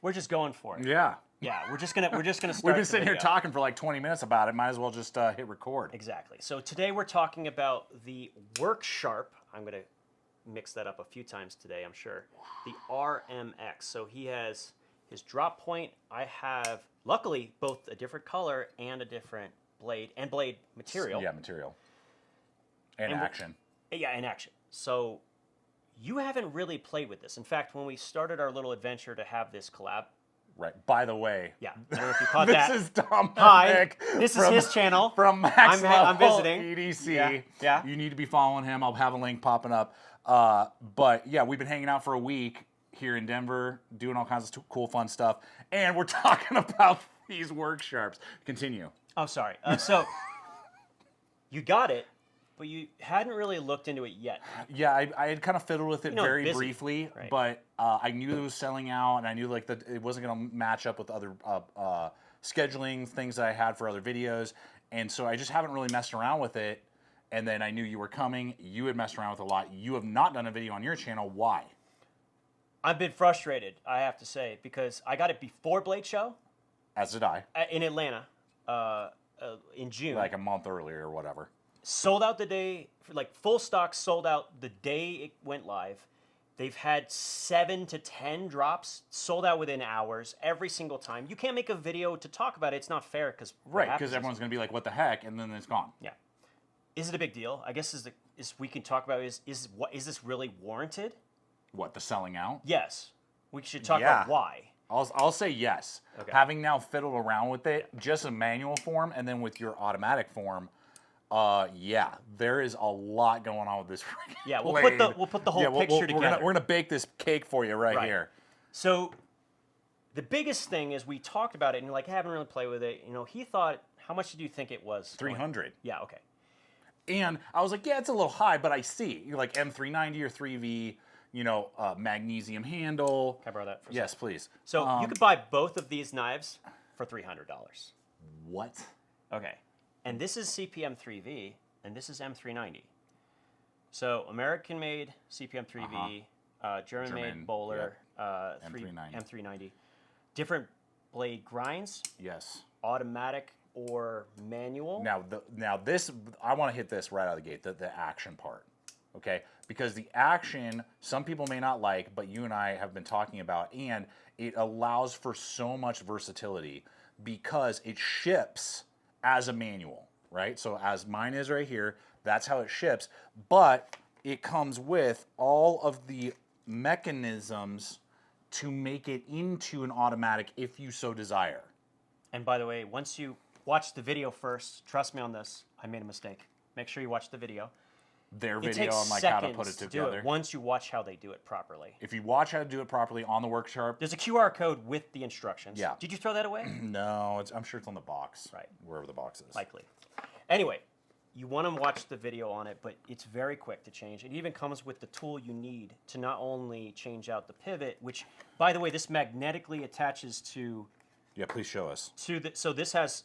We're just going for it. Yeah. Yeah, we're just gonna start. We've been sitting here talking for like 20 minutes about it. Might as well just hit record. Exactly. So today we're talking about the Worksharp. I'm gonna mix that up a few times today, I'm sure. The RMX. So he has his drop point. I have, luckily, both a different color and a different blade material. Yeah, material. And action. Yeah, and action. So you haven't really played with this. In fact, when we started our little adventure to have this collab. Right. By the way. Yeah. I don't know if you caught this that. Is Dominic. Hi. This is his channel. From Max I'm visiting. EDC. Yeah. You need to be following him. I'll have a link popping up. But yeah, we've been hanging out for a week here in Denver, doing all kinds of cool, fun stuff. And we're talking about these Worksharps. Continue. Oh, sorry. So you got it. But you hadn't really looked into it yet. Yeah, I had kind of fiddled with it very briefly, right. But I knew it was selling out, and I knew like that it wasn't going to match up with other scheduling things that I had for other videos, and so I just haven't really messed around with it. And then I knew you were coming. You had messed around with it a lot. You have not done a video on your channel. Why? I've been frustrated, I have to say, because I got it before Blade Show. As did I. In Atlanta, in June. Like a month earlier or whatever. Sold out the day, like full stock sold out the day it went live. They've had 7 to 10 drops sold out within hours every single time. You can't make a video to talk about it. It's not fair because because everyone's going to be like, "What the heck?" and then it's gone. Yeah, is it a big deal? I guess is we can talk about is this really warranted? What, the selling out? Yes, we should talk about why. I'll say yes. Okay. Having now fiddled around with it, just a manual form, and then with your automatic form. Yeah, there is a lot going on with this. Yeah, we'll put the whole picture together. We're gonna bake this cake for you right here. So, the biggest thing is we talked about it, and you're like, I haven't really played with it. You know, he thought, how much did you think it was? 300. Yeah, okay. And I was like, yeah, it's a little high, but I see. You're like M390 or 3V. You know, magnesium handle. Can I borrow that for a Yes, second? please. So you could buy both of these knives for $300. What? Okay. And this is CPM 3V, and this is M390. So American-made CPM 3V, German-made Bowler, M390. Different blade grinds. Yes. Automatic or manual. Now this, I want to hit this right out of the gate, the action part. Okay? Because the action, some people may not like, but you and I have been talking about, and it allows for so much versatility because it ships as a manual, right? So as mine is right here, that's how it ships, but it comes with all of the mechanisms to make it into an automatic if you so desire. And by the way, once you watch the video first, trust me on this, I made a mistake. Make sure you watch the video. Their video on like how to put it together. Once you watch how they do it properly. If you watch how to do it properly on the Worksharp. There's a QR code with the instructions. Yeah. Did you throw that away? No, I'm sure it's on the box. Right. Wherever the box is. Likely. Anyway, you want to watch the video on it, but it's very quick to change. It even comes with the tool you need to not only change out the pivot, which, by the way, this magnetically attaches to... Yeah, please show us. So this has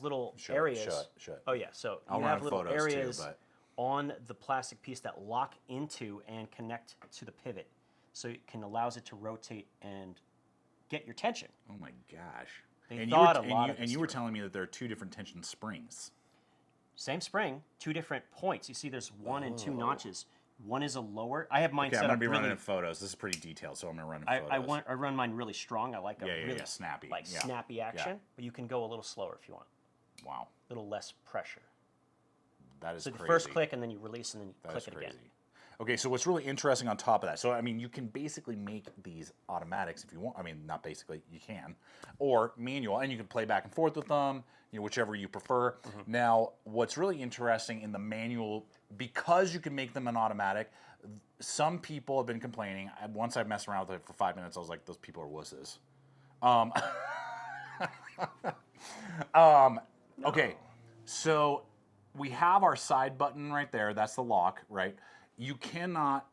little areas. Show it. Oh, yeah. So you have little areas too, but... on the plastic piece that lock into and connect to the pivot. So it allows it to rotate and get your tension. Oh my gosh. You were telling me that there are 2 different tension springs. Same spring, 2 different points. You see there's 1 and 2 notches. One is a lower. I have mine set up. I'm going to be running in photos. This is pretty detailed, so I'm going to run in photos. I run mine really strong. I like a really snappy. Snappy action. But you can go a little slower if you want. Wow. A little less pressure. That is crazy. So the first click, and then you release, and then you click it again. Okay, so what's really interesting on top of that, so I mean, you can basically make these automatics if you want. I mean, not basically, you can, or manual, and you can play back and forth with them, whichever you prefer. Now, what's really interesting in the manual, because you can make them an automatic, some people have been complaining. Once I messed around with it for 5 minutes, I was like, those people are wusses. Okay, so we have our side button right there. That's the lock, right? You cannot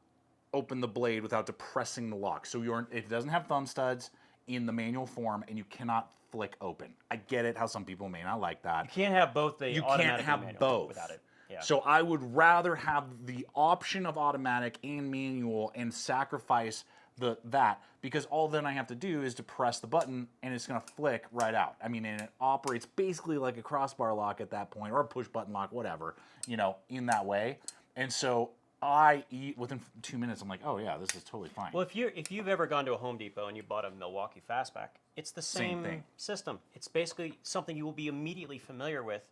open the blade without depressing the lock. So it doesn't have thumb studs in the manual form, and you cannot flick open. I get it how some people may not like that. You can't have both the automatic can't have and manual both without it. Yeah. So I would rather have the option of automatic and manual and sacrifice that, because all then I have to do is to press the button and it's going to flick right out. I mean, and it operates basically like a crossbar lock at that point, or a push button lock, whatever, in that way. And so within 2 minutes, I'm like, oh yeah, this is totally fine. Well, if you've ever gone to a Home Depot and you bought a Milwaukee Fastback, it's the same thing. system. It's basically something you will be immediately familiar with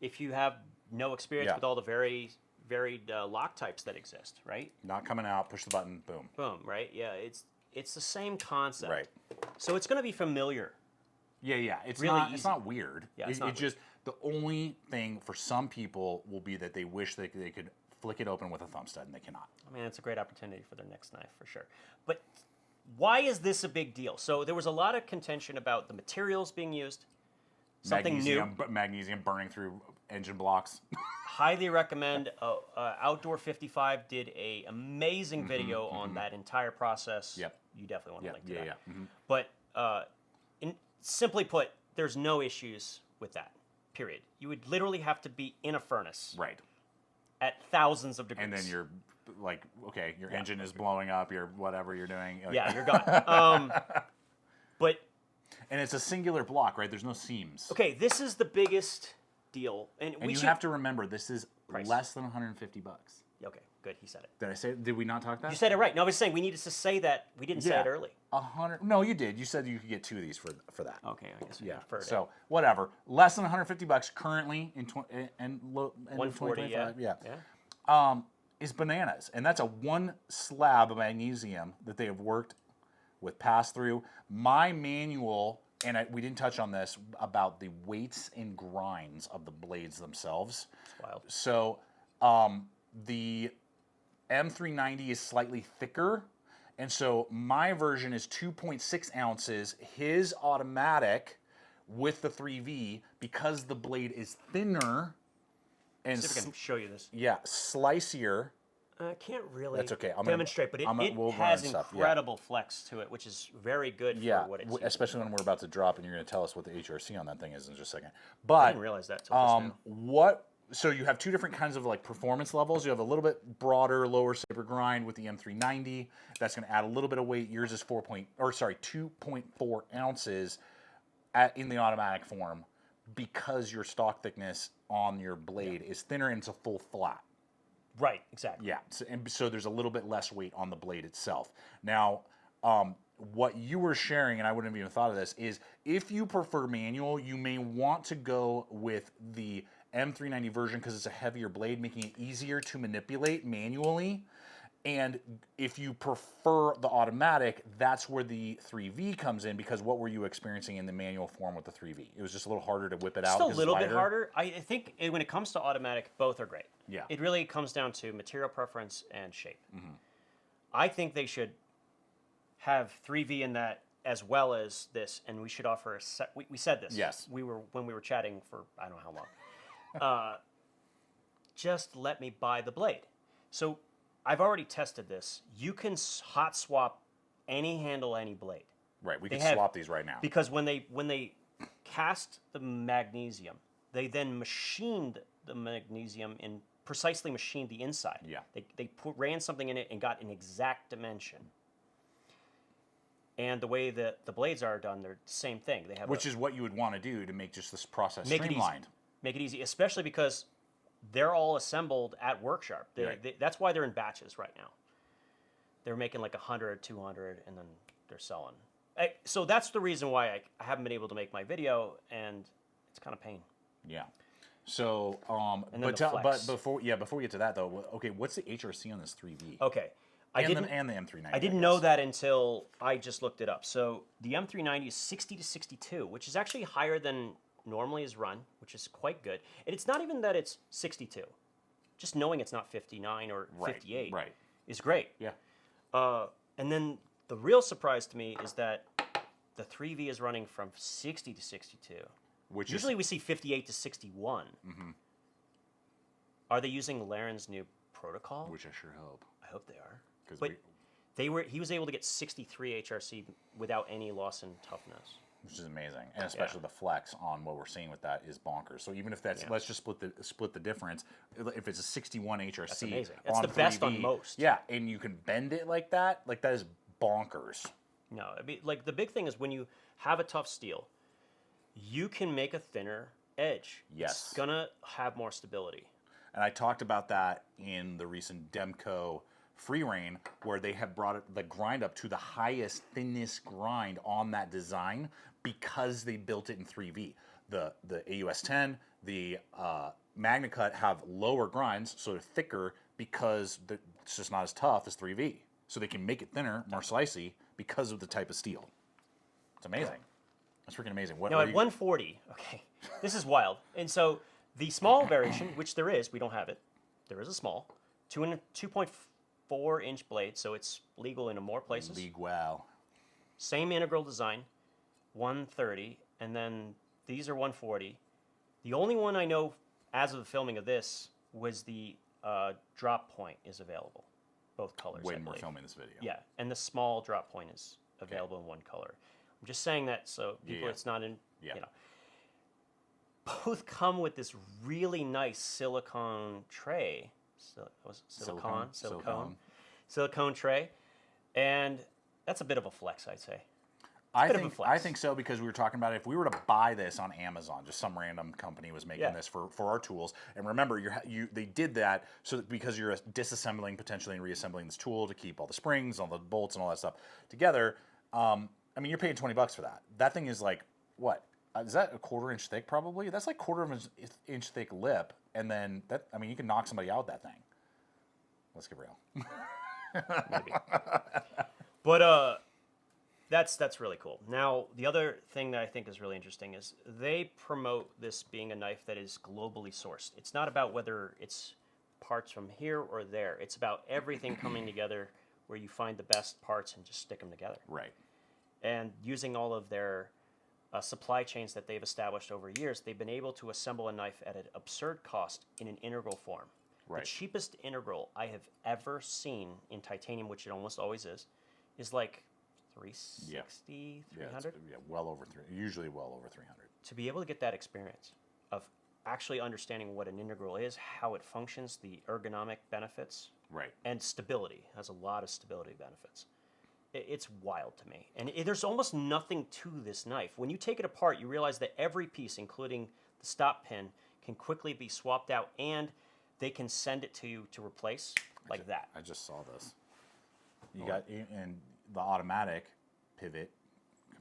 if you have no experience Yeah. with all the very varied lock types that exist, right? Not coming out, push the button, boom. Boom, right? Yeah, it's the same concept. Right. So it's going to be familiar. Yeah. It's Really It's easy. not weird. Yeah, it's not just the only thing for some people will be that they wish they could flick it open with a thumb stud, and they cannot. I mean, it's a great opportunity for their next knife, for sure. But why is this a big deal? So there was a lot of contention about the materials being used. Something Magnesium burning through engine blocks. Highly recommend. Outdoor 55 did a amazing video on that entire process. Yep. You definitely want to link to that. Yeah. Mm-hmm. But simply put, there's no issues with that. Period. You would literally have to be in a furnace Right. at thousands of degrees. And then you're like, okay, your engine is blowing up, your whatever you're doing. Like, yeah, you're gone. But and it's a singular block, right? There's no seams. okay, this is the biggest deal, and And we you should have to remember, this is Price. less than $150. Okay, good. He said it. Did I say? Did we not talk that? You said it right. No, I was saying we needed to say that. We didn't say it early. 100. No, you did. You said you could get 2 of these for that. Okay, I guess we Yeah. inferred it. So whatever. Less than $150 currently in end of 140, 2025. yeah. Is bananas, and that's a 1 slab of magnesium that they have worked with pass through. My manual, and we didn't touch on this about the weights and grinds of the blades themselves. It's wild. So the M390 is slightly thicker, and so my version is 2.6 ounces. His automatic with the 3V, because the blade is thinner and See if I can show you this. slicier. I can't really That's okay. I'm gonna- demonstrate, but we'll has run stuff, yeah. incredible flex to it, which is very good Yeah, for what it's used especially when we're about to drop, and you're going to tell us what the HRC on that thing is in just a second. I But didn't realize that till just now. So you have 2 different kinds of like performance levels. You have a little bit broader, lower saber grind with the M390. That's going to add a little bit of weight. Yours is 2.4 ounces in the automatic form, because your stock thickness on your blade is thinner and it's a full flat. Right, exactly. Yeah, so there's a little bit less weight on the blade itself. Now, what you were sharing, and I wouldn't have even thought of this, is if you prefer manual, you may want to go with the M390 version because it's a heavier blade, making it easier to manipulate manually. And if you prefer the automatic, that's where the 3V comes in, because what were you experiencing in the manual form with the 3V? It was just a little harder to whip it out. Just a 'cause it's little bit lighter? harder. I think when it comes to automatic, both are great. Yeah. It really comes down to material preference and shape. Mm-hmm. I think they should have 3V in that as well as this, and we should offer a set. We said this. Yes. When we were chatting for I don't know how long. Just let me buy the blade. So I've already tested this. You can hot swap any handle, any blade. Right, we They can have- swap these right now. Because when they cast the magnesium, they then machined the magnesium and precisely machined the inside. Yeah. They ran something in it and got an exact dimension. And the way that the blades are done, they're the same thing. They have Which is what you would want to do to make just this process make streamlined. Make it easy, especially because they're all assembled at Worksharp. Right. That's why they're in batches right now. They're making like 100, 200, and then they're selling. So that's the reason why I haven't been able to make my video, and it's kind of pain. Yeah. So, And then but the flex. before we get to that though, okay, what's the HRC on this 3V? Okay. and the M390. I didn't know that until I just looked it up. So the M390 is 60 to 62, which is actually higher than normally is run, which is quite good. And it's not even that it's 62. Just knowing it's not 59 or 58 is great. Yeah. And then the real surprise to me is that the 3V is running from 60 to 62. Which Usually we see 58 to 61. Mm-hmm. Are they using Laren's new protocol? Which I sure hope. I hope they are. 'Cause But he was able to get 63 HRC without any loss in toughness. Which is amazing, and especially the flex on what we're seeing with that is bonkers. So even if that's let's just split the difference. If it's a 61 HRC, That's amazing. That's on the best 3V, on most. Yeah, and you can bend it like that is bonkers. No, I mean, like the big thing is when you have a tough steel, you can make a thinner edge. Yes. It's gonna have more stability. And I talked about that in the recent Demco free reign, where they have brought the grind up to the highest thinness grind on that design because they built it in 3V. The AUS 10, the Magna Cut have lower grinds, so they're thicker because it's just not as tough as 3V. So they can make it thinner, more slicey, because of the type of steel. It's amazing. That's freaking amazing. Now at 140, okay, this is wild. And so the small variation, which there is, we don't have it. There is a small, 2.4-inch blade, so it's legal in more places. Wow. Same integral design, 130, and then these are 140. The only one I know as of the filming of this was the drop point is available, both colors. When we're filming this video. Yeah, and the small drop point is available in one color. I'm just saying that so people, it's not in, you know. Both come with this really nice silicone tray. Silicone tray, and that's a bit of a flex, I'd say. I think so, because we were talking about it. If we were to buy this on Amazon, just some random company was making this for our tools. And remember, they did that so that because you're disassembling potentially and reassembling this tool to keep all the springs, all the bolts, and all that stuff together. I mean, you're paying $20 for that. That thing is like what? Is that a 1/4 inch thick? Probably. That's like 1/4 inch thick lip, and then that. I mean, you can knock somebody out with that thing. Let's get real. Maybe. But that's really cool. Now, the other thing that I think is really interesting is they promote this being a knife that is globally sourced. It's not about whether it's parts from here or there. It's about everything coming together where you find the best parts and just stick them together. Right. And using all of their supply chains that they've established over years, they've been able to assemble a knife at an absurd cost in an integral form. Right. The cheapest integral I have ever seen in titanium, which it almost always is like 360, 300? Yeah, well over 300. Usually well over 300. To be able to get that experience of actually understanding what an integral is, how it functions, the ergonomic benefits, right, and stability, has a lot of stability benefits. It's wild to me. And there's almost nothing to this knife. When you take it apart, you realize that every piece, including the stop pin, can quickly be swapped out, and they can send it to you to replace that. I just saw this. You got and the automatic pivot.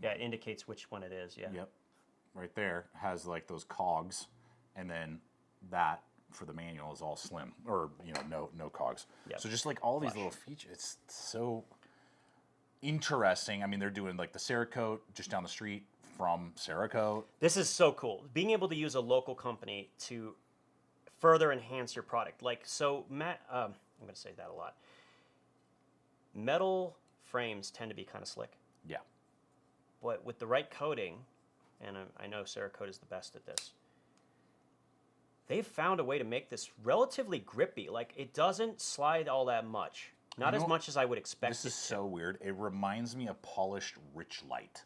Yeah, it indicates which one it is. Yeah. Yep. Right there has like those cogs, and then that for the manual is all slim, or no cogs. Yep. So just like all these little features, it's so interesting. I mean, they're doing like the Cerakote just down the street from Cerakote. This is so cool. Being able to use a local company to further enhance your product. Like, so Matt, I'm going to say that a lot. Metal frames tend to be kind of slick. Yeah. But with the right coating, and I know Cerakote is the best at this, they've found a way to make this relatively grippy. Like, it doesn't slide all that much. Not as much as I would expect. This is so weird. It reminds me of polished Rich Light.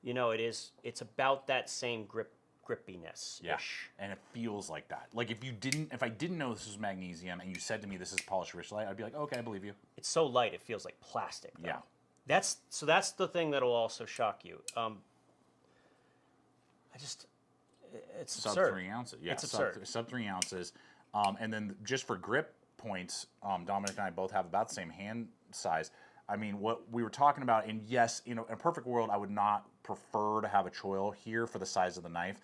It's about that same grippiness. Yeah, and it feels like that. Like if I didn't know this was magnesium and you said to me this is polished Rich Light, I'd be like, okay, I believe you. It's so light, it feels like plastic, though. Yeah. That's the thing that'll also shock you. It's sub absurd. 3 ounces. Yeah, it's absurd. Sub 3 ounces. And then just for grip points, Dominic and I both have about the same hand size. I mean, what we were talking about, and yes, in a perfect world, I would not prefer to have a choil here for the size of the knife.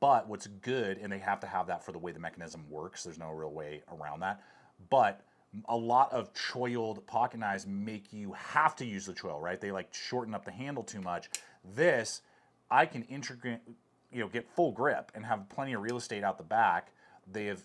But what's good, and they have to have that for the way the mechanism works, there's no real way around that. But a lot of choiled pocket knives make you have to use the choil, right? They like shorten up the handle too much. This, I can integrate, get full grip and have plenty of real estate out the back. They have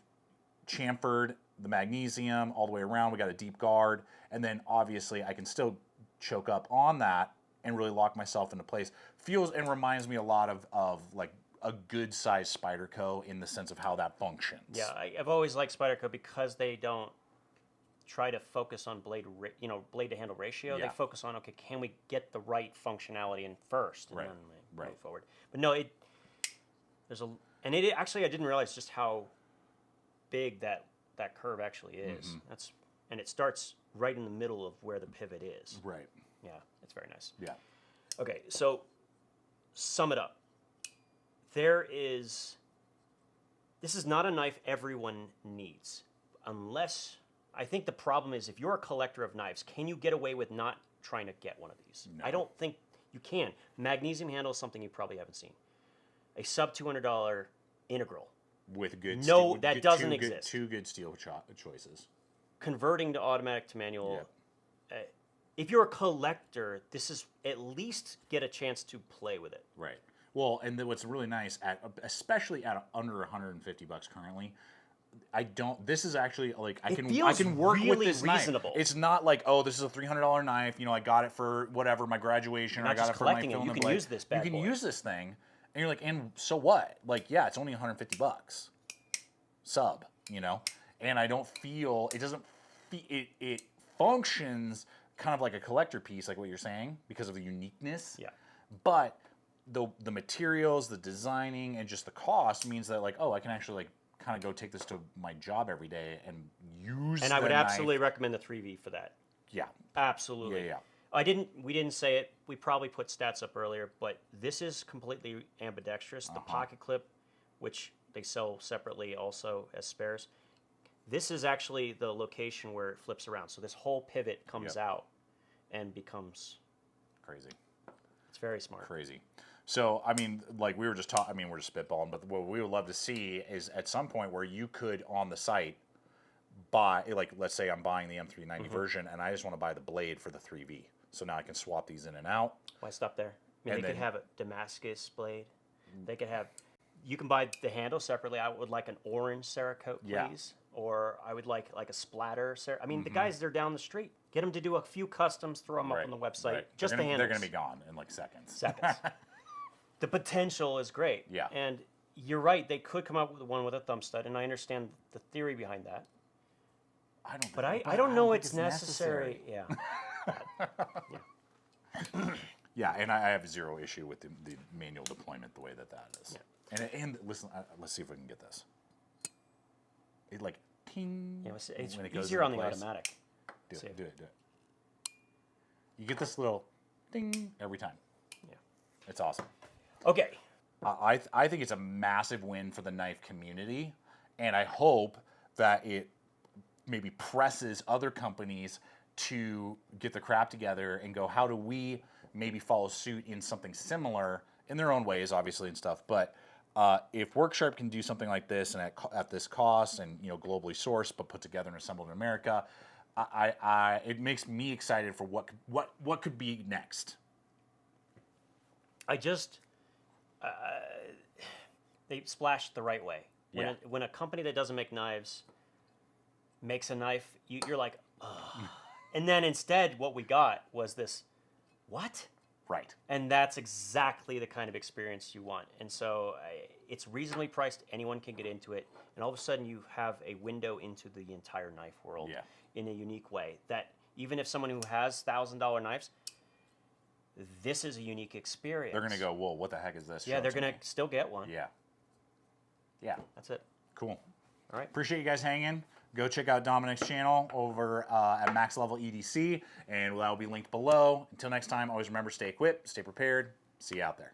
chamfered the magnesium all the way around. We got a deep guard, and then obviously I can still choke up on that and really lock myself into place. Feels and reminds me a lot of like a good sized Spyderco in the sense of how that functions. Yeah, I've always liked Spyderco because they don't try to focus on blade to handle ratio. Yeah. They focus on, okay, can we get the right functionality in first, and Right. then we Right. move forward. But no, actually I didn't realize just how big that curve actually is. Mm-hmm. And it starts right in the middle of where the pivot is. Right. Yeah, it's very nice. Yeah. Okay, so sum it up. This is not a knife everyone needs, unless, I think the problem is if you're a collector of knives, can you get away with not trying to get one of these? No. I don't think you can. Magnesium handle is something you probably haven't seen. A sub $200 integral. With good No, steel, that good- doesn't two good- exist. Two good steel choices. Converting to automatic to manual. Yep. If you're a collector, this is at least get a chance to play with it. Right. Well, and then what's really nice, especially at under $150 currently, this is actually like I can work with really this reasonable. knife. It's not like, oh, this is a $300 knife. You know, I got it for whatever my graduation. Or Not I got just it for my collecting it, fill in you the can blank. use this bad You can boy. use this thing, and you're like, and so what? Like, yeah, it's only $150 sub. You know, and I don't feel it doesn't. It functions kind of like a collector piece, like what you're saying, because of the uniqueness. Yeah. But the materials, the designing, and just the cost means that like, oh, I can actually like kind of go take this to my job every day and use. And I would the absolutely knife. recommend the 3V for that. Yeah. Absolutely. Yeah. We didn't say it. We probably put stats up earlier, but this is completely ambidextrous. The pocket clip, which they sell separately also as spares. This is actually the location where it flips around. So this whole pivot comes out and becomes Crazy. It's very smart. Crazy. So, I mean, like we were just talking, I mean, we're just spitballing, but what we would love to see is at some point where you could on the site buy, like, let's say I'm buying the M390 version and I just want to buy the blade for the 3V. So now I can swap these in and out. Why stop there? I mean, And they could then- have a Damascus blade. They could have, you can buy the handle separately. I would like an orange Cerakote, Yeah. please. Or I would like a splatter. I mean, the guys, they're down the street. Get them to do a few customs, throw them up on the website. Right. Just they're the handles. They're going to be gone in like seconds. Seconds. The potential is great. Yeah. And you're right. They could come up with one with a thumb stud, and I understand the theory behind that. I don't. But think, I don't know think it's necessary. Yeah. Yeah, and I have zero issue with the manual deployment the way that is. Yeah. And listen, let's see if we can get this. It like ting. Yeah, it's when it goes easier on into the place. automatic. Do See. it. You get this little ding every time. Yeah. It's awesome. Okay. I think it's a massive win for the knife community, and I hope that it maybe presses other companies to get the crap together and go, how do we maybe follow suit in something similar in their own ways, obviously, and stuff. But if Worksharp can do something like this and at this cost and globally sourced but put together and assembled in America, it makes me excited for what could be next. I just they splashed the right way. When a company that doesn't make knives makes a knife, you're like, ugh. And then instead, what we got was this, what? Right. And that's exactly the kind of experience you want. And so it's reasonably priced. Anyone can get into it. And all of a sudden, you have a window into the entire knife world in a unique way. That even if someone who has $1,000 knives, this is a unique experience. They're going to go, whoa, what the heck is this? Yeah, they're going to still get one. Yeah. Yeah. That's it. Cool. All right. Appreciate you guys hanging. Go check out Dominic's channel over at Max Level EDC, and that will be linked below. Until next time, always remember, stay equipped, stay prepared. See you out there.